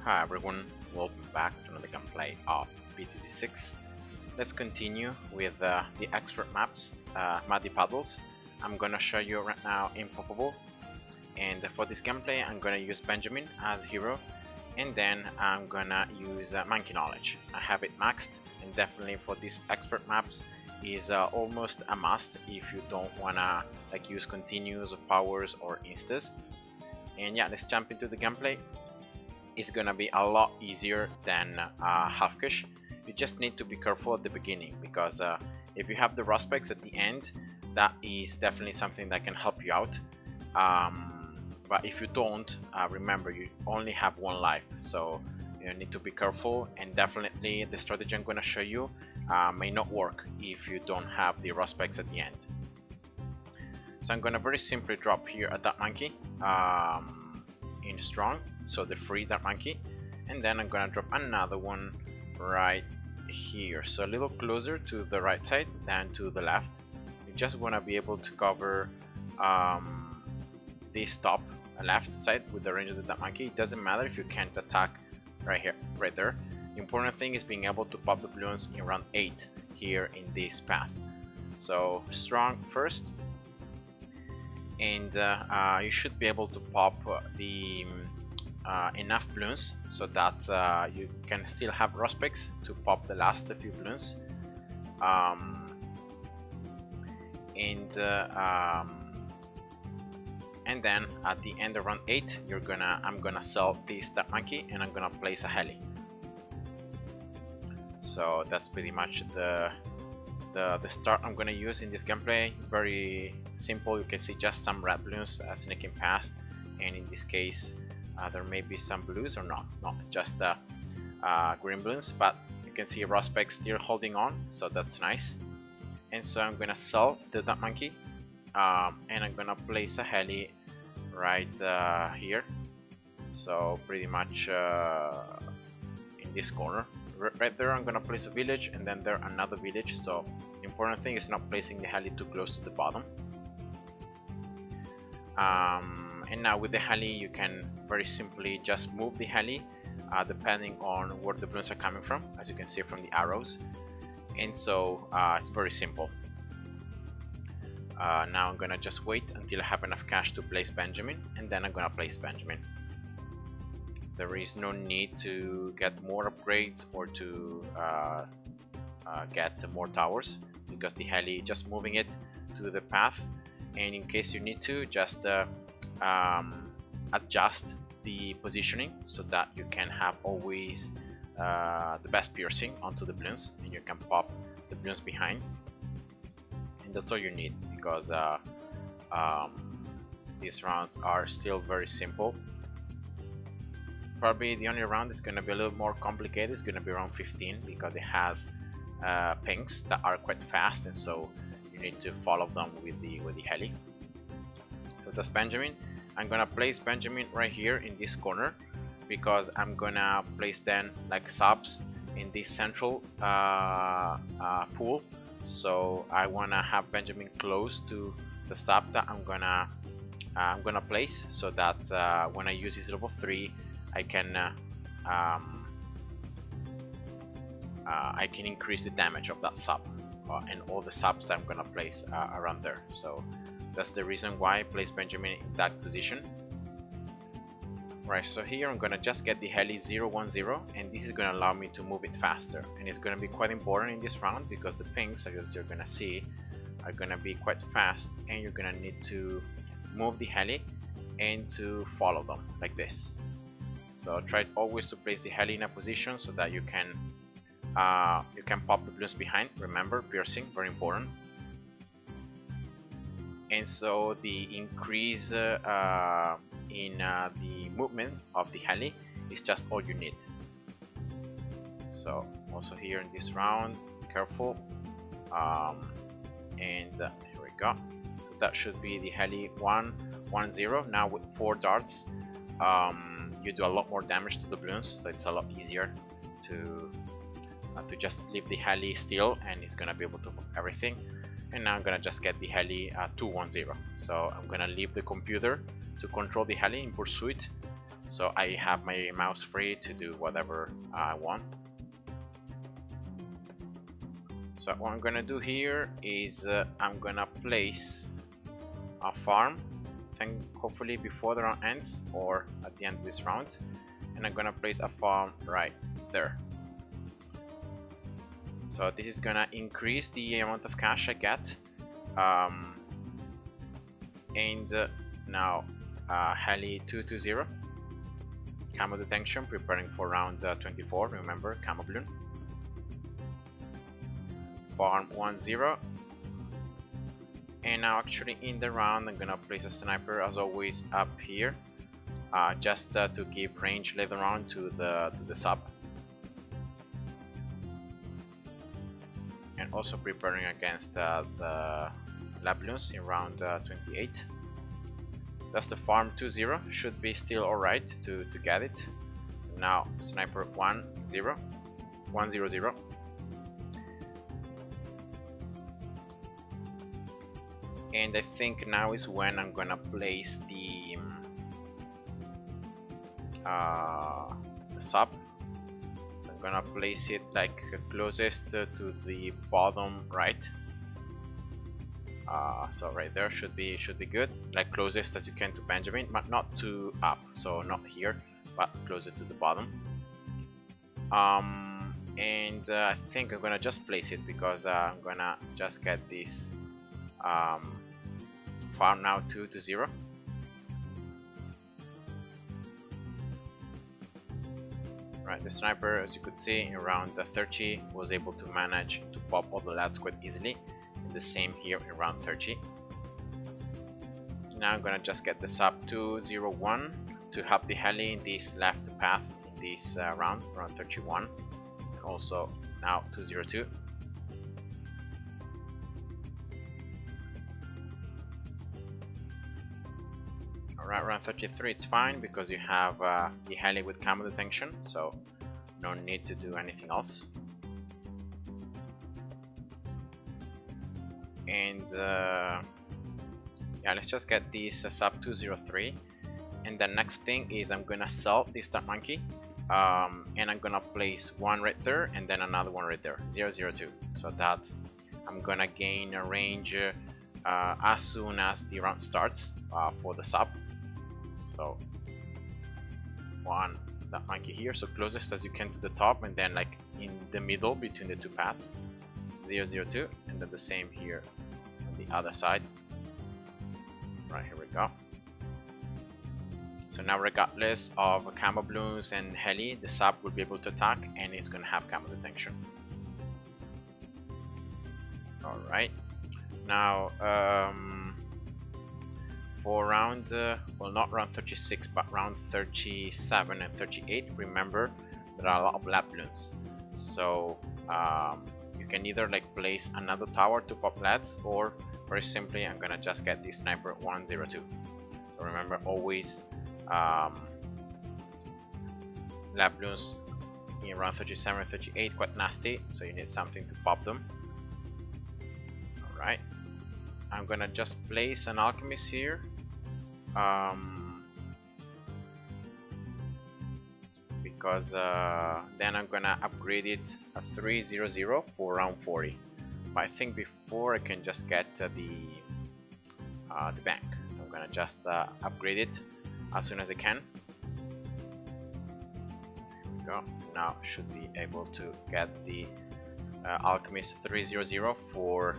Hi everyone, welcome back to another gameplay of BTD6. Let's continue with the expert maps, Muddy Puddles. I'm gonna show you right now Impoppable, and for this gameplay I'm gonna use Benjamin as hero, and then I'm gonna use Monkey Knowledge. I have it maxed, and definitely for these expert maps is almost a must if you don't wanna use continues or powers or instas. And yeah, let's jump into the gameplay. It's gonna be a lot easier than Halfkish. You just need to be careful at the beginning, because if you have the Prospects at the end, that is definitely something that can help you out. But if you don't, remember you only have one life, so you need to be careful, and definitely the strategy I'm gonna show you may not work if you don't have the Prospects at the end. So I'm gonna very simply drop here a Dark Monkey in strong, so the free Dark Monkey, and then I'm gonna drop another one right here, so a little closer to the right side than to the left. You just wanna be able to cover this top left side with the range of the Dark Monkey. It doesn't matter if you can't attack right here, right there. The important thing is being able to pop the Bloons in round 8 here in this path. So strong first, and you should be able to pop the enough Bloons so that you can still have Prospects to pop the last few Bloons. And then at the end of round 8, I'm gonna sell this Dark Monkey and I'm gonna place a heli. So that's pretty much the start I'm gonna use in this gameplay. Very simple. You can see just some red Bloons sneaking past, and in this case there may be some blues or not just green Bloons, but you can see Prospects still holding on, so that's nice. And so I'm gonna sell the Dark Monkey, and I'm gonna place a heli right here, so pretty much in this corner. Right there I'm gonna place a village, and then there another village, so the important thing is not placing the heli too close to the bottom. And now with the heli you can very simply just move the heli depending on where the Bloons are coming from, as you can see from the arrows. And so it's very simple. Now I'm gonna just wait until I have enough cash to place Benjamin, and then I'm gonna place Benjamin. There is no need to get more upgrades or to get more towers, because the heli just moving it to the path, and in case you need to, just adjust the positioning so that you can have always the best piercing onto the Bloons, and you can pop the Bloons behind, and that's all you need, because these rounds are still very simple. Probably the only round is going to be a little more complicated. It's going to be round 15, because it has pinks that are quite fast, and so you need to follow them with the heli. So that's Benjamin. I'm gonna place Benjamin right here in this corner, because I'm gonna place then subs in this central pool. So I wanna have Benjamin close to the sub that I'm gonna place, so that when I use his level 3, I can increase the damage of that sub and all the subs that I'm gonna place around there. So that's the reason why I place Benjamin in that position. Right, so here I'm gonna just get the heli 010, and this is gonna allow me to move it faster, and it's gonna be quite important in this round, because the pings, as you're gonna see, are gonna be quite fast, and you're gonna need to move the heli and to follow them like this. So try always to place the heli in a position so that you can pop the Bloons behind. Remember, piercing, very important. And so the increase in the movement of the heli is just all you need. So also here in this round, careful, and here we go. So that should be the heli 110. Now with 4 darts, you do a lot more damage to the Bloons, so it's a lot easier to just leave the heli still, and it's gonna be able to move everything. And now I'm gonna just get the heli 210. So I'm gonna leave the computer to control the heli in pursuit, so I have my mouse free to do whatever I want. So what I'm gonna do here is I'm gonna place a farm, hopefully before the round ends or at the end of this round, and I'm gonna place a farm right there. So this is gonna increase the amount of cash I get. Now Heli 220, camo detection, preparing for round 24, remember, camo balloon. Farm 10, and now actually in the round I'm gonna place a sniper as always up here, just to give range later on to the sub, and also preparing against the Bloons in round 28. That's the farm 20, should be still alright to get it. So now sniper 100. And I think now is when I'm gonna place the sub. So I'm gonna place it like closest to the bottom right. So right there should be good, like closest as you can to Benjamin, but not too up, so not here, but closer to the bottom. And I think I'm gonna just place it because I'm gonna just get this farm now 220. Right, the sniper, as you could see, in round 30 was able to manage to pop all the lads quite easily. The same here in round 30. Now I'm gonna just get the sub 201 to help the heli in this left path in this round 31, and also now 202. Alright, round 33 it's fine because you have the heli with camo detection, so no need to do anything else. And yeah, let's just get this sub 203, and the next thing is I'm gonna sell this stunt monkey, and I'm gonna place one right there and then another one right there, 002, so that I'm gonna gain a range as soon as the round starts for the sub. So one that monkey here, so closest as you can to the top, and then like in the middle between the two paths, 002, and then the same here on the other side. Right, here we go. So now regardless of camo balloons and heli, the sub will be able to attack and it's gonna have camo detection. Alright, now for round, well, not round 36, but round 37 and 38, remember there are a lot of lab balloons, so you can either like place another tower to pop lads, or very simply I'm gonna just get the sniper 102. So remember, always lab balloons in round 37 and 38 quite nasty, so you need something to pop them. Alright, I'm gonna just place an alchemist here, because then I'm gonna upgrade it a 300 for round 40. But I think before I can just get the bank, so I'm gonna just upgrade it as soon as I can. Here we go. Now should be able to get the alchemist 300 for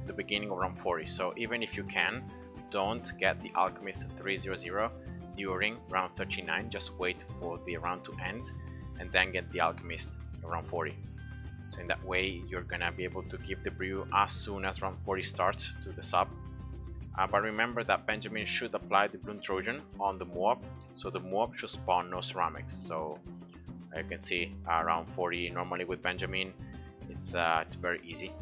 the beginning of round 40. So even if you can, don't get the alchemist 300 during round 39, just wait for the round to end and then get the alchemist around 40. So in that way you're gonna be able to give the brew as soon as round 40 starts to the sub. But remember that Benjamin should apply the Bloon Trojan on the Moab, so the Moab should spawn no ceramics. So you can see around 40 normally with Benjamin it's very easy.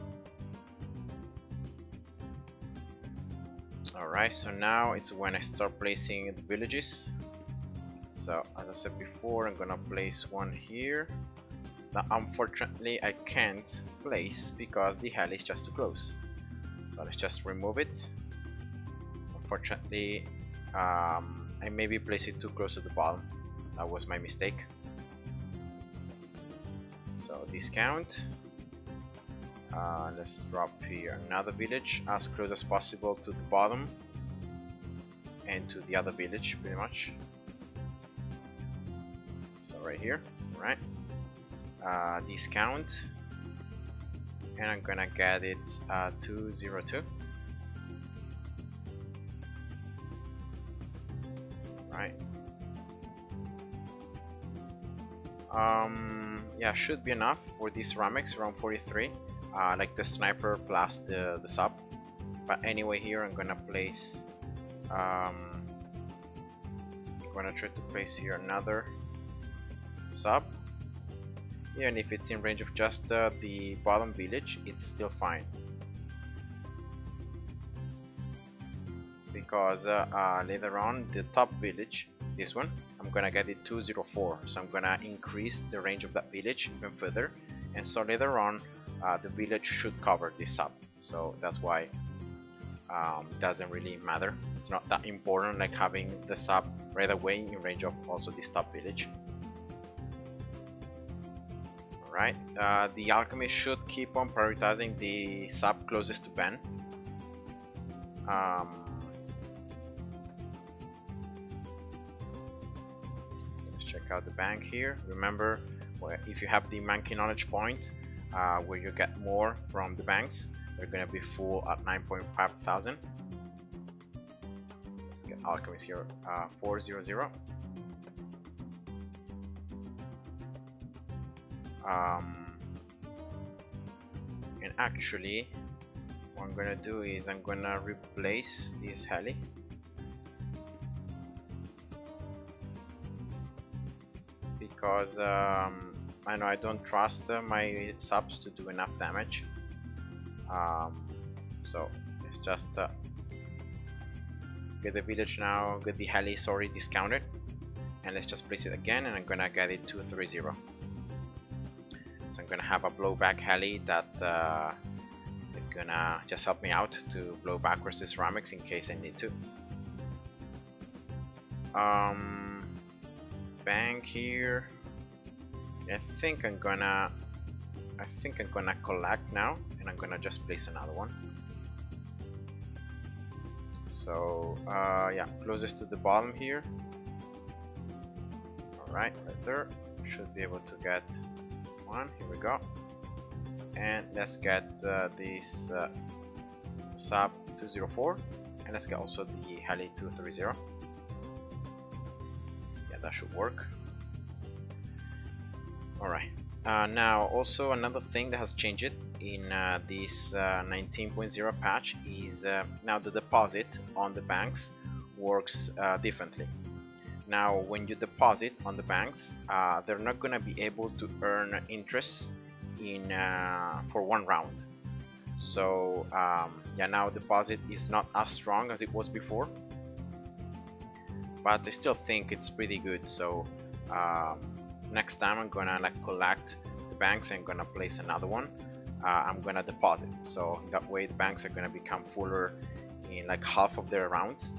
Alright, so now it's when I start placing the villages. So as I said before, I'm gonna place one here that unfortunately I can't place because the hell is just too close. So let's just remove it. Unfortunately I I maybe placed it too close to the bottom. That was my mistake. So discount. Let's drop here another village as close as possible to the bottom and to the other village, pretty much. So right here, right? Discount, and I'm gonna get it 202. Right. Yeah, should be enough for these ceramics, around 43. Like the sniper plus the sub. But anyway, here I'm gonna place. I'm gonna try to place here another sub. Even if it's in range of just the bottom village, it's still fine. Because later on, the top village, this one, I'm gonna get it 204. So I'm gonna increase the range of that village even further. And so later on, the village should cover this sub. So that's why it doesn't really matter. It's not that important like having the sub right away in range of also this top village. Right, the alchemist should keep on prioritizing the sub closest to Ben. Let's check out the bank here. Remember, if you have the monkey knowledge point, where you get more from the banks, they're gonna be full at 9.5 thousand. So let's get alchemist here, 400. And actually what I'm gonna do is I'm gonna replace this heli because I know I don't trust my subs to do enough damage, so let's just get the village now, get the heli, sorry, discounted, and let's just place it again, and I'm gonna get it to 230. So I'm gonna have a blowback heli that is gonna just help me out to blow backwards the ceramics in case I need to. Bank here. I think I'm gonna collect now, and I'm gonna just place another one. So yeah, closest to the bottom here. All right there. Should be able to get one. Here we go. And let's get this sub 204, and let's get also the heli 230. Yeah, that should work. All right. Now also another thing that has changed in this 19.0 patch is now the deposit on the banks works differently. Now when you deposit on the banks, they're not going to be able to earn interest in for one round. So yeah, now deposit is not as strong as it was before, but I still think it's pretty good. So next time I'm gonna collect the banks and gonna place another one. I'm gonna deposit, so that way the banks are gonna become fuller in like half of their rounds,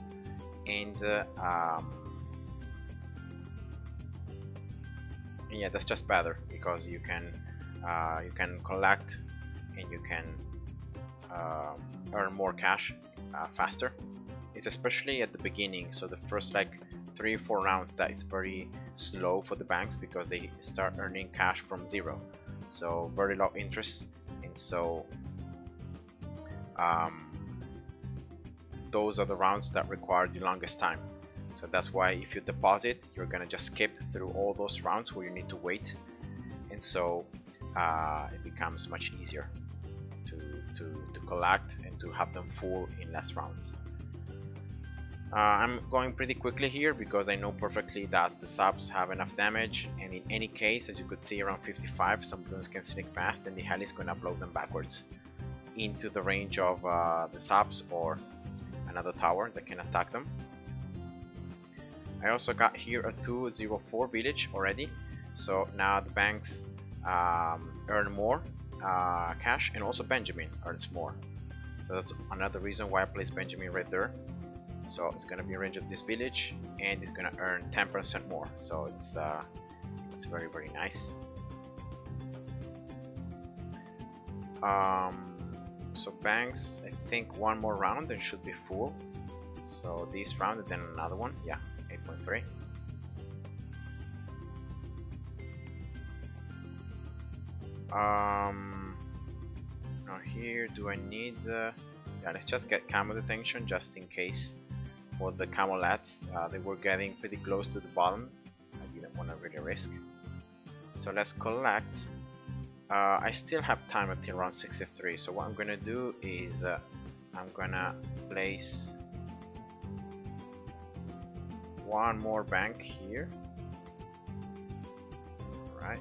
and yeah, that's just better because you can collect and you can earn more cash faster. It's especially at the beginning, so the first like 3 or 4 rounds that is very slow for the banks because they start earning cash from zero, so very low interest, and so those are the rounds that require the longest time. So that's why if you deposit, you're gonna just skip through all those rounds where you need to wait, and so it becomes much easier to collect and to have them full in less rounds. I'm going pretty quickly here because I know perfectly that the subs have enough damage, and in any case, as you could see, around 55, some Bloons can sneak past and the heli is gonna blow them backwards into the range of the subs or another tower that can attack them. I also got here a 204 village already, so now the banks earn more cash, and also Benjamin earns more. So that's another reason why I placed Benjamin right there. So it's gonna be in range of this village, and it's gonna earn 10% more. So it's very nice. So banks, I think one more round and should be full. So this round and then another one, yeah, 8.3. Now here, do I need? Yeah, let's just get camo detection just in case for the camolets. They were getting pretty close to the bottom. I didn't want to really risk. So let's collect. I still have time until round 63. So what I'm gonna do is I'm gonna place one more bank here. All right.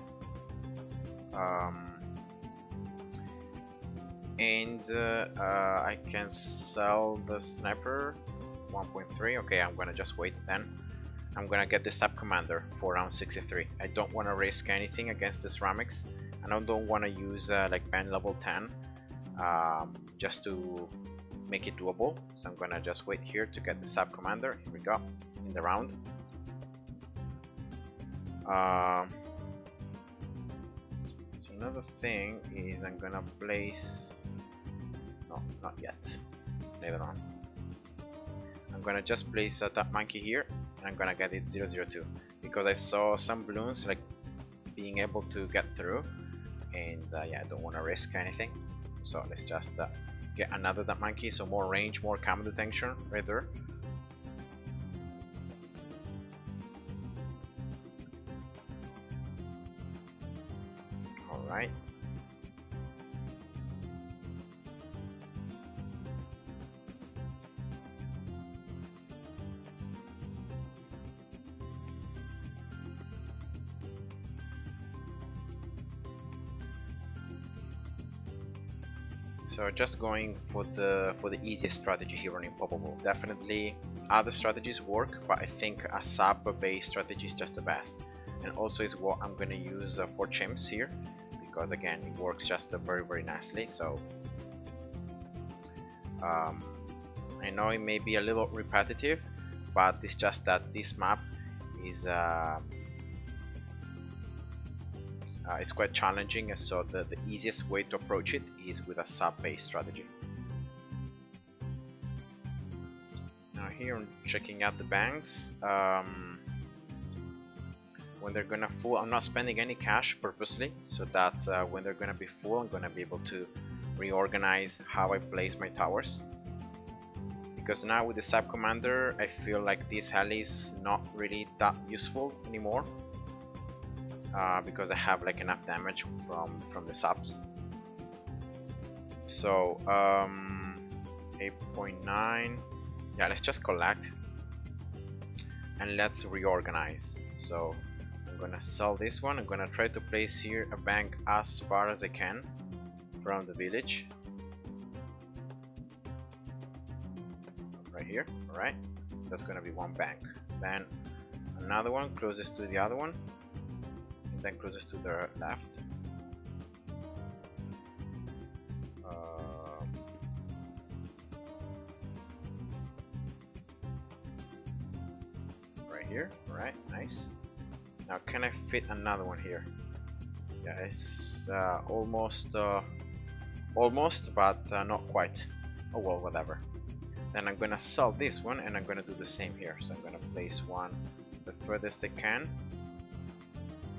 And I can sell the sniper 1.3. Okay, I'm gonna just wait then. I'm gonna get the sub commander for round 63. I don't want to risk anything against the ceramics, and I don't want to use like band level 10 just to make it doable. So I'm gonna just wait here to get the sub commander. Here we go in the round. So another thing is I'm gonna place, no, not yet, later on. I'm gonna just place that monkey here, and I'm gonna get it 002 because I saw some balloons like being able to get through, and yeah, I don't want to risk anything. So let's just get another that monkey, so more range, more camo detection right there. All right. So just going for the easiest strategy here on Impoppable. Definitely other strategies work, but I think a sub-based strategy is just the best. And also is what I'm gonna use for chimps here, because again it works just very nicely. So I know it may be a little repetitive, but it's just that this map is it's quite challenging, and so the easiest way to approach it is with a sub-based strategy. Now here I'm checking out the banks. When they're gonna full, I'm not spending any cash purposely, so that when they're gonna be full, I'm gonna be able to reorganize how I place my towers. Because now with the sub commander, I feel like this heli is not really that useful anymore. Because I have like enough damage from the subs. So 8.9. Yeah, let's just collect and let's reorganize. So I'm gonna sell this one. I'm gonna try to place here a bank as far as I can from the village. Right here. All right. So that's gonna be one bank. Then another one closest to the other one. Then closest to the left. Right here. All right, nice. Now, can I fit another one here? Yeah, it's almost, but not quite. Oh well, whatever. Then I'm gonna sell this one, and I'm gonna do the same here. So I'm gonna place one the furthest I can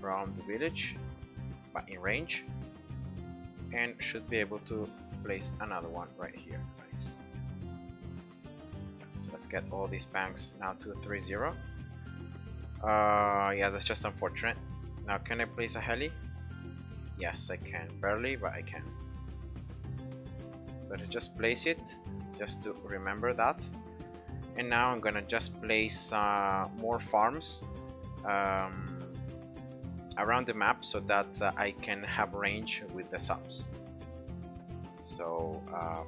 from the village, but in range, and should be able to place another one right here. Nice. So let's get all these banks now to 3-0. Yeah, that's just unfortunate. Now, can I place a heli? Yes, I can. Barely, but I can. So to just place it, just to remember that. And now I'm gonna just place more farms around the map, so that I can have range with the subs. So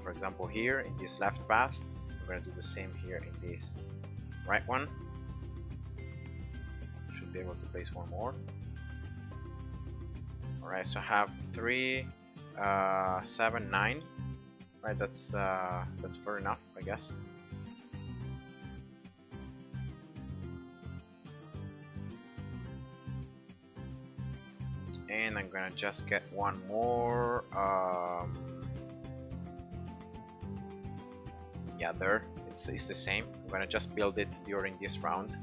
for example, here in this left path, I'm going to do the same here in this right one. Should be able to place one more. Alright, so I have 3, 7, 9. Right, that's fair enough, I guess. and I'm gonna just get one more. Yeah, there, it's the same. I'm gonna just build it during this round.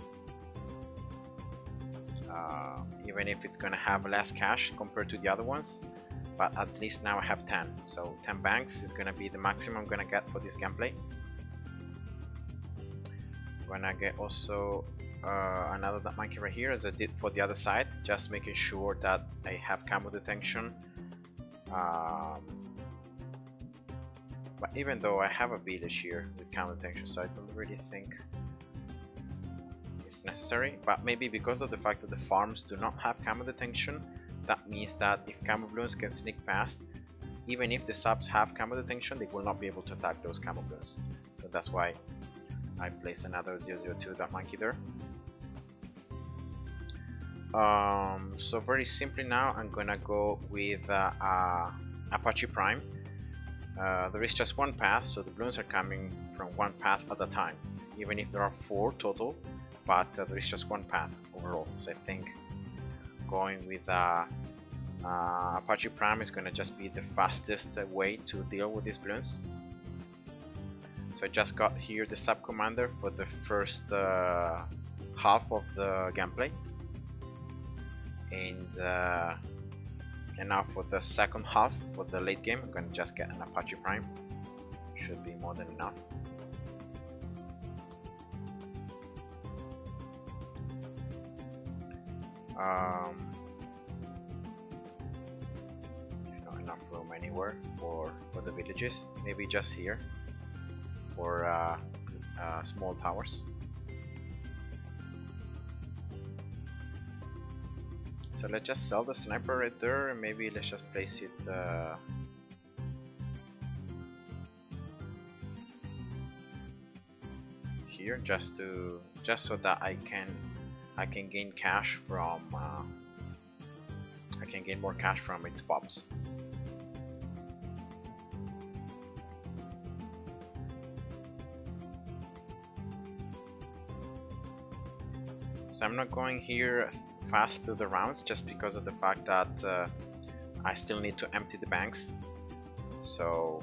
Even if it's gonna have less cash compared to the other ones, but at least now I have 10, so 10 banks is gonna be the maximum I'm gonna get for this gameplay. I'm gonna get also another monkey right here, as I did for the other side, just making sure that I have camo detection. But even though I have a village here with camo detection, so I don't really think it's necessary. But maybe because of the fact that the farms do not have camo detection, that means that if camo balloons can sneak past, even if the subs have camo detection, they will not be able to attack those camo balloons. So that's why I placed another 002 monkey there. So very simply now I'm gonna go with Apache Prime. There is just one path, so the balloons are coming from one path at a time, even if there are 4 total, but there is just one path overall. So I think going with Apache Prime is going to just be the fastest way to deal with these balloons. So I just got here the sub commander for the first half of the gameplay, and now for the second half, for the late game, I'm going to just get an Apache Prime. Should be more than enough. Not enough room anywhere for the villages. Maybe just here for small towers. So let's just sell the sniper right there, and maybe let's just place it here, just so that I can gain cash from I can gain more cash from its pops. So I'm not going here fast through the rounds just because of the fact that I still need to empty the banks. So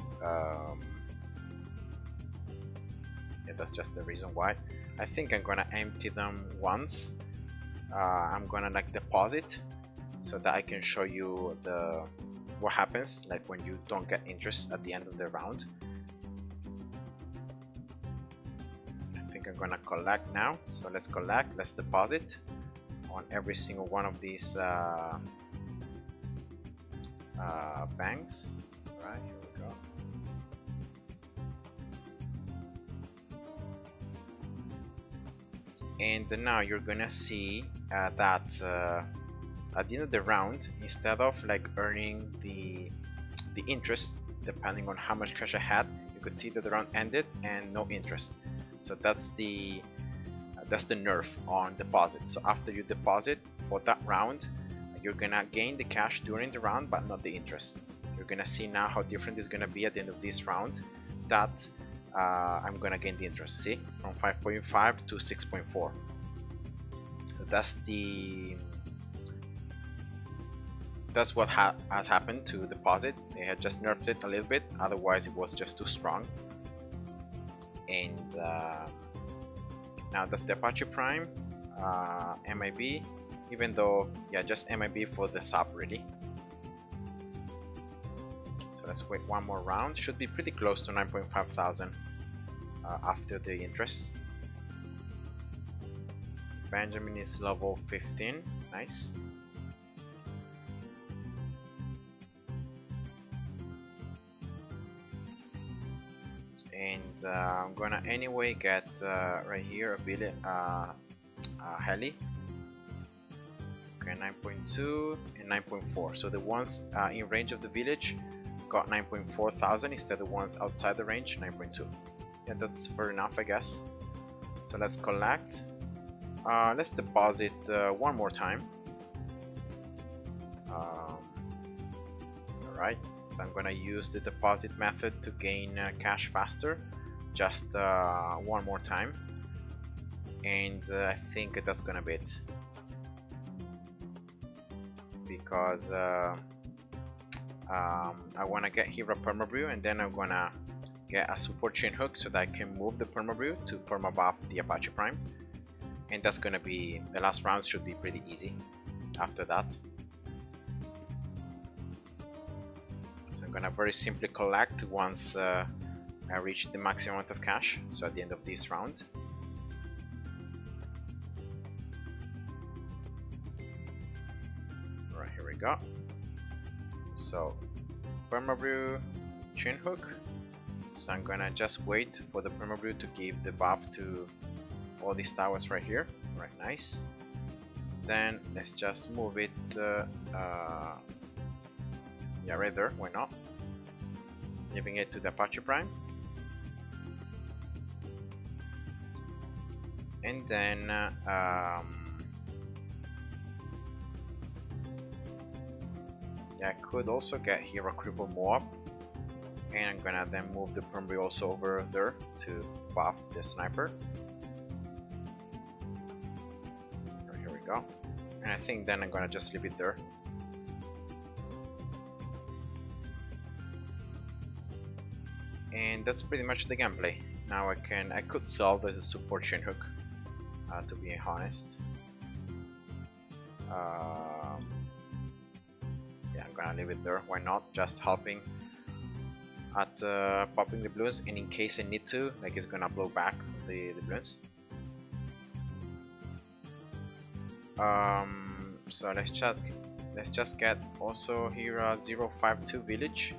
yeah, that's just the reason why. I think I'm gonna empty them once. I'm gonna like deposit so that I can show you what happens like when you don't get interest at the end of the round. I think I'm gonna collect now, so let's collect, let's deposit on every single one of these banks. Right, here we go. And now you're gonna see that at the end of the round, instead of like earning the interest depending on how much cash I had, you could see that the round ended and no interest. So that's the nerf on deposit. So after you deposit for that round, you're gonna gain the cash during the round but not the interest. You're gonna see now how different it's gonna be at the end of this round, that I'm gonna gain the interest. See, from 5.5 to 6.4. So that's what has happened to deposit. They had just nerfed it a little bit, otherwise it was just too strong. And now that's the Apache Prime, MIB, even though, yeah, just MIB for the sub really. So let's wait one more round. Should be pretty close to 9.5 thousand after the interest. Benjamin is level 15, nice. And I'm gonna anyway get right here a heli. Okay, 9.2 and 9.4. So the ones in range of the village got 9.4 thousand instead of the ones outside the range 9.2. Yeah, that's fair enough, I guess. So let's collect. Let's deposit one more time. Alright, so I'm gonna use the deposit method to gain cash faster, just one more time, and I think that's gonna be it. because I want to get here a permabrew, and then I'm gonna get a support chain hook so that I can move the permabrew to permabuff the Apache Prime, and that's gonna be the last rounds. Should be pretty easy after that. So I'm gonna very simply collect once I reach the maximum amount of cash, so at the end of this round. Alright, here we go. So permabrew, chain hook. So I'm gonna just wait for the permabrew to give the buff to all these towers right here. Right, nice. Then let's just move it yeah, right there, why not? Giving it to the Apache Prime. And then yeah, I could also get here a cripple Moab, and I'm gonna then move the permabrew also over there to buff the sniper. Here we go. And I think then I'm gonna just leave it there. And that's pretty much the gameplay. Now I could sell the support chain hook, to be honest. Yeah, I'm gonna leave it there. Why not? Just helping at popping the balloons, and in case I need to, like, it's gonna blow back the balloons. So let's just get also here a 052 village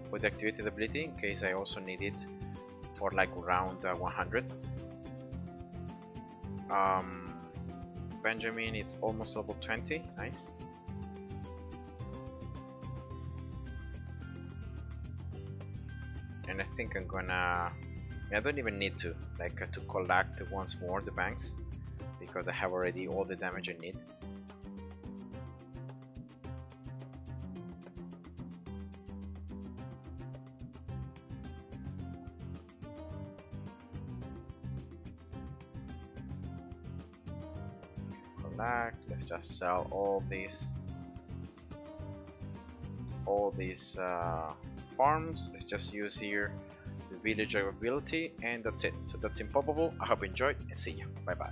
with the activated ability in case I also need it for like round 100. Benjamin, it's almost level 20, nice. And I think I'm gonna, I don't even need to to collect once more the banks, because I have already all the damage I need. Let's just sell all these farms. Let's just use here the village ability, and that's it. So that's Impoppable. I hope you enjoyed, and see you. Bye bye.